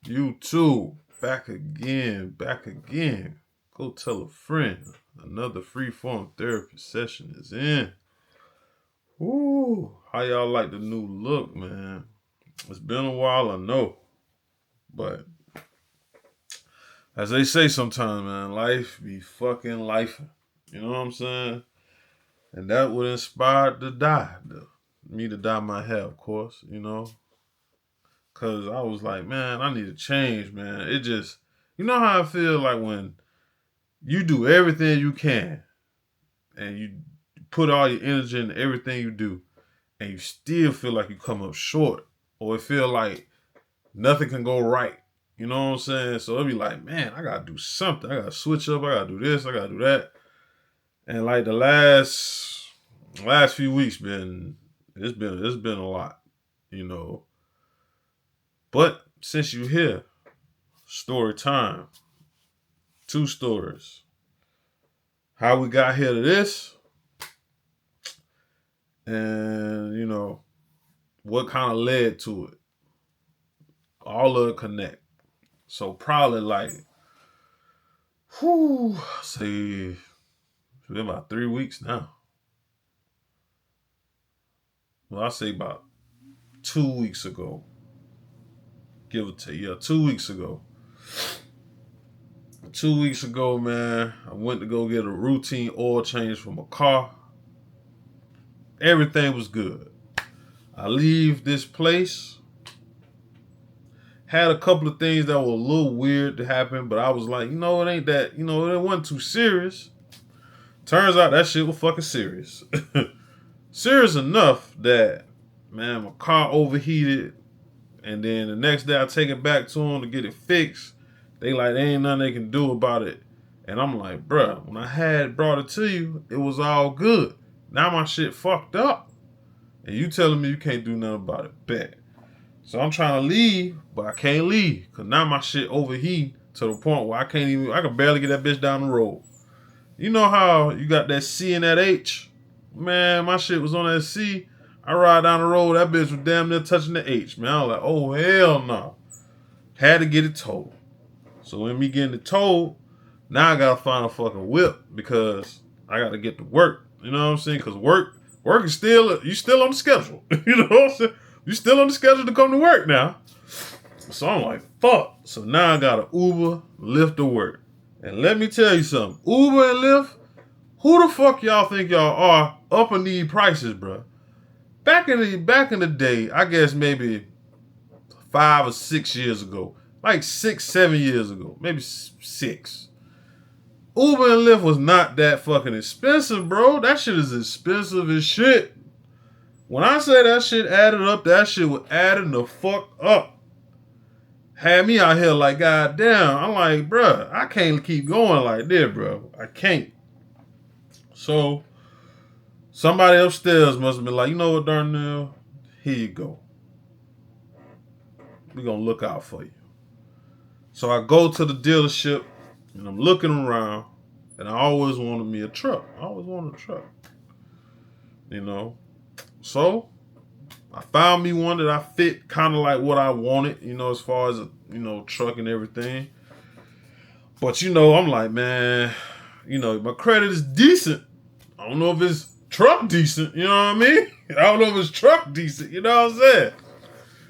You too. Back again. Back again. Go tell a friend. Another free form therapy session is in. Woo. How y'all like the new look, man? It's been a while, I know. But as they say sometimes, man, life be fucking life. You know what I'm saying? And that would inspire me to dye my hair, of course, Cause I was like, man, I need to change, man. It just, you know how I feel like when you do everything you can and you put all your energy into everything you do and you still feel like you come up short or it feel like nothing can go right. You know what I'm saying? So it'd be like, man, I gotta do something. I gotta switch up. I gotta do this. I gotta do that. And like the last few weeks it's been a lot, you know. But since you here, story time. Two stories. How we got here to this, and what kind of led to it. All of it connect. So probably like, say it's been about 3 weeks now. Well, I say about 2 weeks ago, give or take. Yeah, 2 weeks ago. 2 weeks ago, man, I went to go get a routine oil change for my car. Everything was good. I leave this place. Had a couple of things that were a little weird to happen, but I was like, it ain't that, it wasn't too serious. Turns out that shit was fucking serious. Serious enough that, man, my car overheated, and then the next day I take it back to them to get it fixed. They like, there ain't nothing they can do about it. And I'm like, bruh, when I had brought it to you, it was all good. Now my shit fucked up. And you telling me you can't do nothing about it. Bet. So I'm trying to leave, but I can't leave. Cause now my shit overheat to the point where I can barely get that bitch down the road. You know how you got that C and that H? Man, my shit was on that C. I ride down the road, that bitch was damn near touching the H, man. I was like, oh hell no. Had to get it towed. So when me getting it towed, now I gotta find a fucking whip because I gotta get to work. You know what I'm saying? Cause work is you still on the schedule. You know what I'm saying? You still on the schedule to come to work now. So I'm like, fuck. So now I gotta Uber, Lyft to work. And let me tell you something. Uber and Lyft, who the fuck y'all think y'all are upping these prices, bro? Back in the day, I guess maybe 5 or 6 years ago, like 6, 7 years ago, maybe six. Uber and Lyft was not that fucking expensive, bro. That shit is expensive as shit. When I say that shit added up, that shit was adding the fuck up. Had me out here like, goddamn. I'm like, bruh, I can't keep going like this, bro. I can't. So, somebody upstairs must have been like, you know what, Darnell? Here you go. We're going to look out for you. So I go to the dealership and I'm looking around and I always wanted me a truck. I always wanted a truck. So I found me one that I fit kind of like what I wanted, as far as, truck and everything. But, I'm like, man, my credit is decent. I don't know if it's truck decent, you know what I mean? I don't know if it's truck decent, you know what I'm saying?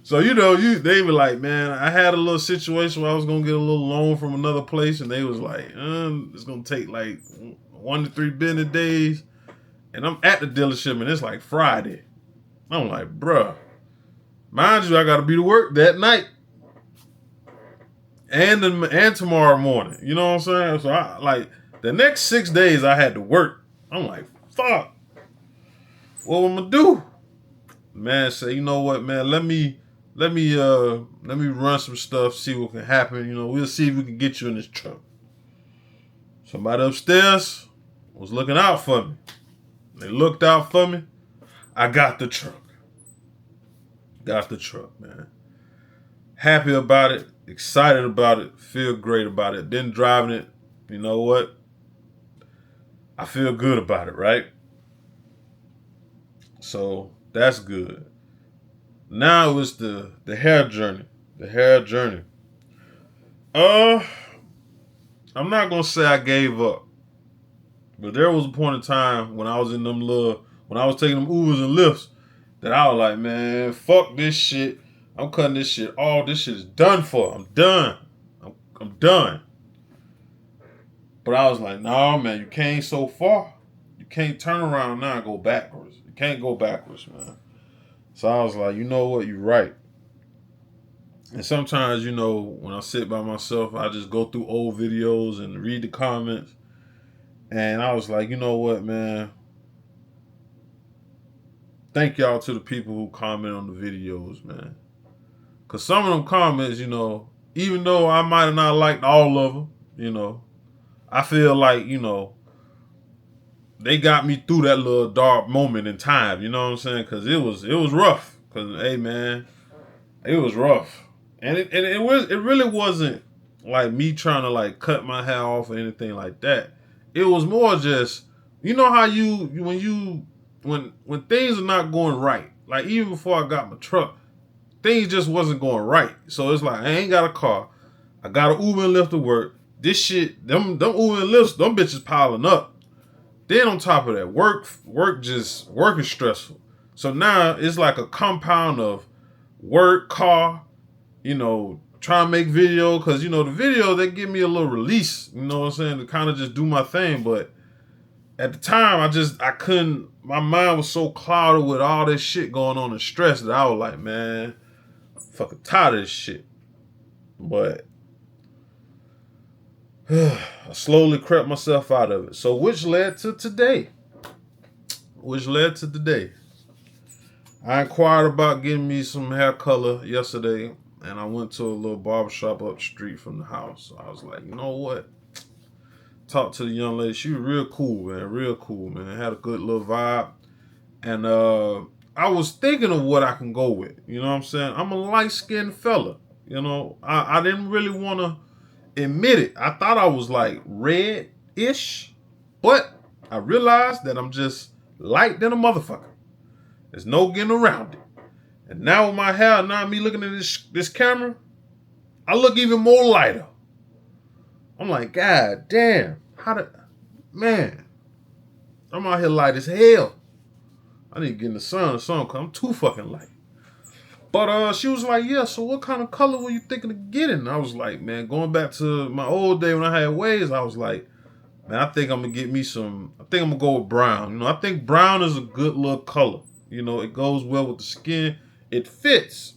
So, they were like, man, I had a little situation where I was going to get a little loan from another place, and they was like, it's going to take like 1 to 3 business days. And I'm at the dealership, and it's like Friday. I'm like, bruh, mind you, I got to be to work that night and tomorrow morning. You know what I'm saying? So, the next 6 days I had to work. I'm like, fuck. What am I gonna do? Man, say, you know what, man, let me run some stuff, see what can happen. We'll see if we can get you in this truck. Somebody upstairs was looking out for me. They looked out for me. I got the truck. Got the truck, man. Happy about it, excited about it, feel great about it. Then driving it, you know what? I feel good about it, right? So that's good. Now it's the hair journey. The hair journey. Uh, I'm not gonna say I gave up, but there was a point in time when I was in when I was taking them Ubers and Lyfts, that I was like, man, fuck this shit. I'm cutting this shit off. This shit is done for. I'm done. I'm done. But I was like, nah, man, you came so far. You can't turn around now and go backwards. You can't go backwards, man. So I was like, you know what? You're right. And sometimes, when I sit by myself, I just go through old videos and read the comments. And I was like, you know what, man? Thank y'all to the people who comment on the videos, man. Because some of them comments, even though I might have not liked all of them, I feel like, they got me through that little dark moment in time. You know what I'm saying? Because it was rough. Because, hey, man, it was rough. And it really wasn't like me trying to like cut my hair off or anything like that. It was more just, how when things are not going right, like even before I got my truck, things just wasn't going right. So it's like I ain't got a car. I got an Uber and Lyft to work. This shit, them Uber and Lyfts, them bitches piling up. Then on top of that, work is stressful. So now it's like a compound of work, car, try and make video, because the video, they give me a little release, you know what I'm saying, to kind of just do my thing. But at the time, I couldn't, my mind was so clouded with all this shit going on and stress that I was like, man, I'm fucking tired of this shit. But I slowly crept myself out of it. So which led to today. I inquired about getting me some hair color yesterday, and I went to a little barbershop up the street from the house. So I was like, you know what? Talked to the young lady. She was real cool, man. Real cool, man. Had a good little vibe. And I was thinking of what I can go with. You know what I'm saying? I'm a light-skinned fella. I didn't really want to admit it. I thought I was like red-ish, but I realized that I'm just light than a motherfucker. There's no getting around it. And now with my hair, now me looking at this camera, I look even more lighter. I'm like, God damn, man, I'm out here light as hell. I need to get in the sun or something, because I'm too fucking light. But she was like, yeah, so what kind of color were you thinking of getting? And I was like, man, going back to my old day when I had waves, I was like, man, I think I'm going to go with brown. I think brown is a good little color. It goes well with the skin. It fits.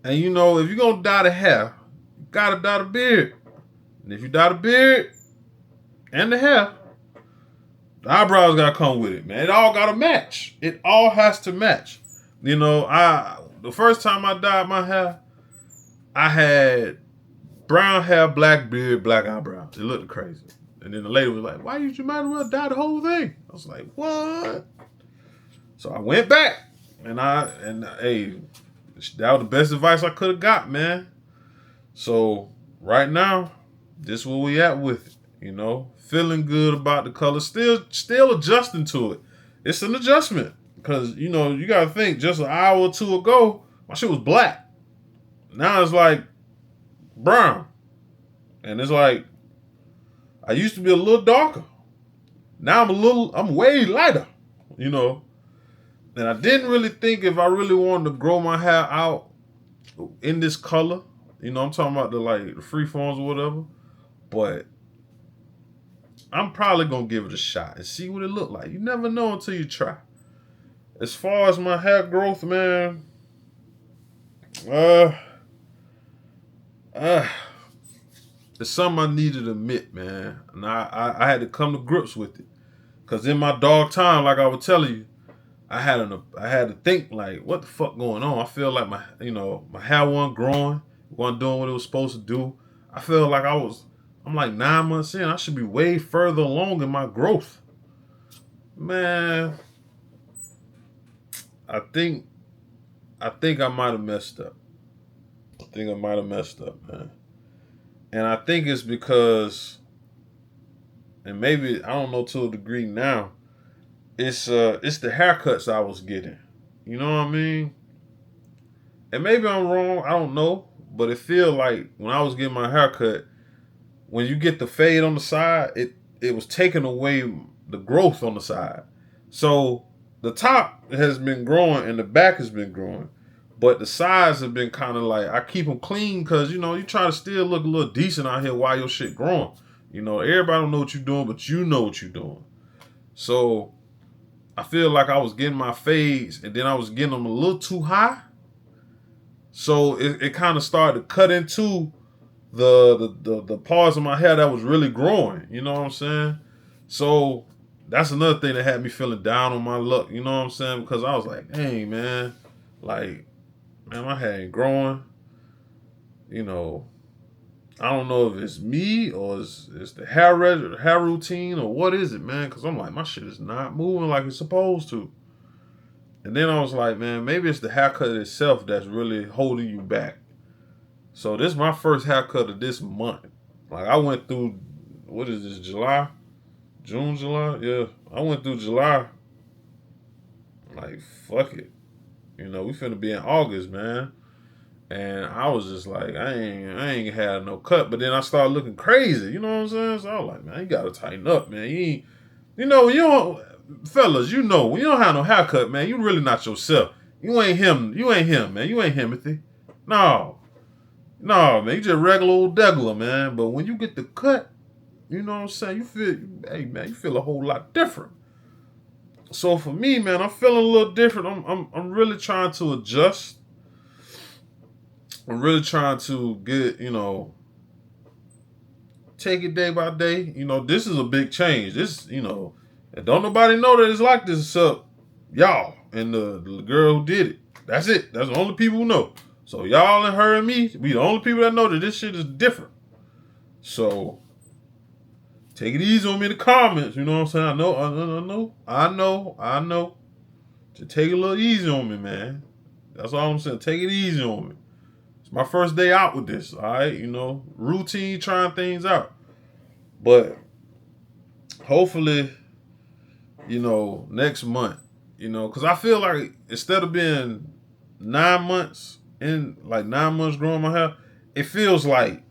And if you're going to dye the hair, you got to dye the beard. And if you dye the beard and the hair, the eyebrows got to come with it, man. It all got to match. It all has to match. The first time I dyed my hair, I had brown hair, black beard, black eyebrows. It looked crazy. And then the lady was like, why did you might as well dye the whole thing? I was like, what? So I went back, and hey, that was the best advice I could have got, man. So right now, this is where we at with it, feeling good about the color, still adjusting to it. It's an adjustment, because you gotta think, just an hour or two ago, my shit was black. Now it's like brown, and it's like I used to be a little darker. Now I'm way lighter, And I didn't really think if I really wanted to grow my hair out in this color. I'm talking about the free forms or whatever. But I'm probably gonna give it a shot and see what it look like. You never know until you try. As far as my hair growth, man, it's something I needed to admit, man. And I had to come to grips with it. Cause in my dark time, like I was telling you, I had to think like, what the fuck going on? I feel like my hair wasn't growing, wasn't doing what it was supposed to do. I feel like I'm like 9 months in. I should be way further along in my growth. Man, I think I might have messed up. Man. And I think it's because, and maybe, I don't know to a degree now, it's the haircuts I was getting. You know what I mean? And maybe I'm wrong, I don't know. but it feel like when I was getting my haircut, when you get the fade on the side, it was taking away the growth on the side. So the top has been growing and the back has been growing, but the sides have been kind of like, I keep them clean because you try to still look a little decent out here while your shit growing. Everybody don't know what you're doing, but you know what you're doing. So I feel like I was getting my fades and then I was getting them a little too high. So it kind of started to cut into the parts of my hair that was really growing. You know what I'm saying? So that's another thing that had me feeling down on my luck. You know what I'm saying? Because I was like, hey, man, like, man, my hair ain't growing. I don't know if it's me or it's the hair routine or what is it, man? Because I'm like, my shit is not moving like it's supposed to. And then I was like, man, maybe it's the haircut itself that's really holding you back. So this is my first haircut of this month. Like I went through, what is this, July? June, July? Yeah. I went through July. Like, fuck it. We finna be in August, man. And I was just like, I ain't had no cut. But then I started looking crazy. You know what I'm saying? So I was like, man, you gotta tighten up, man. You don't, fellas, when you don't have no haircut, man, you really not yourself. You ain't him, man. You ain't Himothy. No, man, you just regular old Degler, man. But when you get the cut, you know what I'm saying? You feel a whole lot different. So for me, man, I'm feeling a little different. I'm really trying to adjust. I'm really trying to get, take it day by day. This is a big change. This, and don't nobody know that it's like this except y'all and the girl who did it. That's it. That's the only people who know. So y'all and her and me, we the only people that know that this shit is different. So take it easy on me in the comments. You know what I'm saying? I know. Just take it a little easy on me, man. That's all I'm saying. Take it easy on me. It's my first day out with this, all right? Routine, trying things out. But hopefully, next month, because I feel like instead of being 9 months growing my hair, it feels like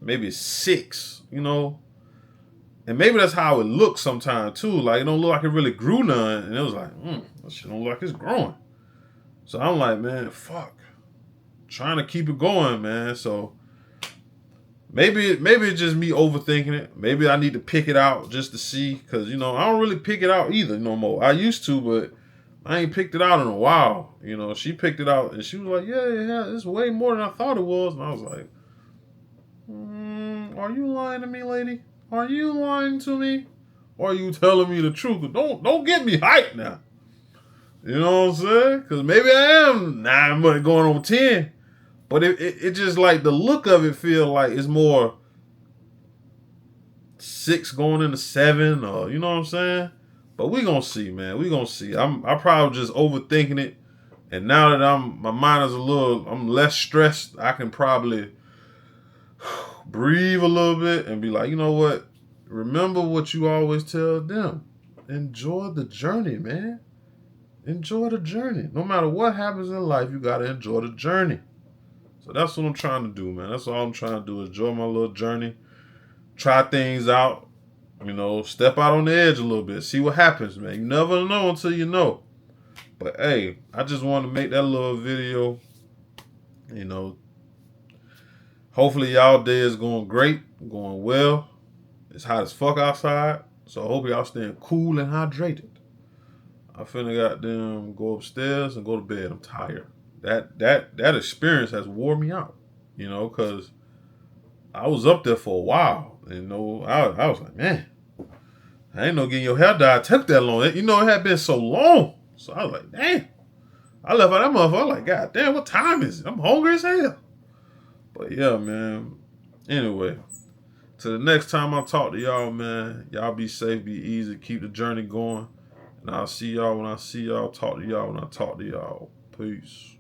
maybe 6, and maybe that's how it looks sometimes too. Like it don't look like it really grew none, and it was like, that shit don't look like it's growing. So I'm like, man, fuck. Trying to keep it going, man. So maybe it's just me overthinking it. Maybe I need to pick it out just to see, because I don't really pick it out either no more. I used to, but I ain't picked it out in a while. She picked it out and she was like, yeah, it's way more than I thought it was. And I was like, are you lying to me, lady? Are you lying to me? Or are you telling me the truth? Don't get me hyped now. You know what I'm saying? Because maybe I am 9 months going on 10. But it just like the look of it feel like it's more 6 going into 7, or you know what I'm saying? But we gonna see, man. We gonna see. I'm probably just overthinking it. And now that my mind is I'm less stressed, I can probably breathe a little bit and be like, you know what? Remember what you always tell them. Enjoy the journey, man. Enjoy the journey. No matter what happens in life, you gotta enjoy the journey. So that's what I'm trying to do, man. That's all I'm trying to do. Enjoy my little journey. Try things out. Step out on the edge a little bit. See what happens, man. You never know until you know. But hey, I just wanted to make that little video. Hopefully y'all day is going great, going well. It's hot as fuck outside. So I hope y'all staying cool and hydrated. I finna goddamn go upstairs and go to bed. I'm tired. That experience has wore me out, because I was up there for a while. I was like, man, I ain't know getting your hair dyed took that long. It had been so long. So I was like, damn. I left out that motherfucker. I was like, God damn, what time is it? I'm hungry as hell. But yeah, man. Anyway, till the next time I talk to y'all, man, y'all be safe, be easy, keep the journey going. And I'll see y'all when I see y'all, talk to y'all when I talk to y'all. Peace.